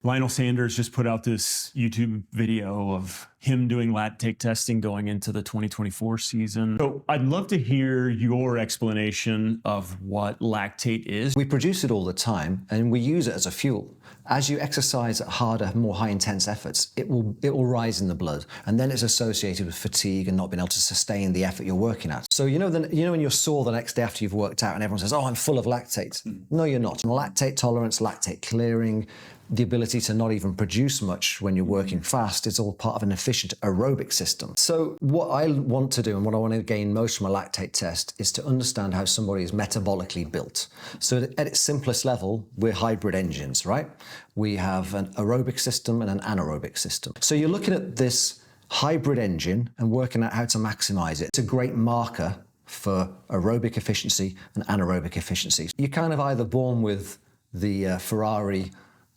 Lionel Sanders just put out this YouTube video of him doing lactate testing going into the 2024 season. So I'd love to hear your explanation of what lactate is. We produce it all the time and we use it as a fuel. As you exercise at harder, more high intense efforts, it will rise in the blood, and then it's associated with fatigue and not being able to sustain the effort you're working at. So you know when you're sore the next day after you've worked out and everyone says, "Oh, I'm full of lactate." No, you're not. Lactate tolerance, lactate clearing, the ability to not even produce much when you're working fast is all part of an efficient aerobic system. So what I want to do and what I want to gain most from a lactate test is to understand how somebody is metabolically built. So at its simplest level, we're hybrid engines, right? We have an aerobic system and an anaerobic system. So you're looking at this hybrid engine and working out how to maximize it. It's a great marker for aerobic efficiency and anaerobic efficiency. You're kind of either born with the Ferrari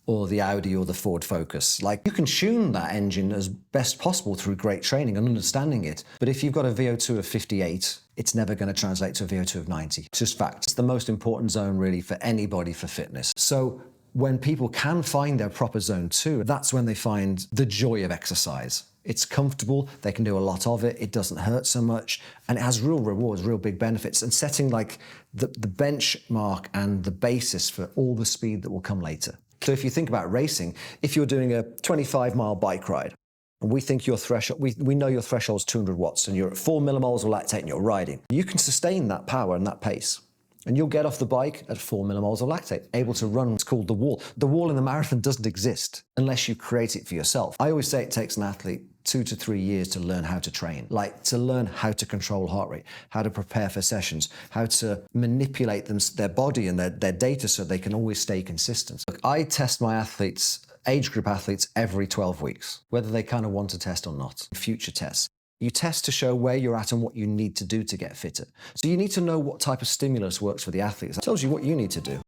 or the Audi or the Ford Focus. Like, you can tune that engine as best possible through great training and understanding it. But if you've got a VO2 of 58, it's never going to translate to a VO2 of 90. It's just fact. It's the most important zone really for anybody for fitness. So when people can find their proper zone 2, that's when they find the joy of exercise. It's comfortable, they can do a lot of it, it doesn't hurt so much, and it has real rewards, real big benefits, and setting like the benchmark and the basis for all the speed that will come later. So if you think about racing, if you're doing a 25-mile bike ride, and we think your threshold, we know your threshold is 200 watts, and you're at 4 millimoles of lactate and you're riding, you can sustain that power and that pace. And you'll get off the bike at 4 millimoles of lactate, able to run what's called the wall. The wall in the marathon doesn't exist unless you create it for yourself. I always say it takes an athlete 2 to 3 years to learn how to train, like to learn how to control heart rate, how to prepare for sessions, how to manipulate their body and their data so they can always stay consistent. Look, I test my athletes, age group athletes, every 12 weeks, whether they kind of want to test or not. Future tests. You test to show where you're at and what you need to do to get fitter. So you need to know what type of stimulus works for the athletes. It tells you what you need to do.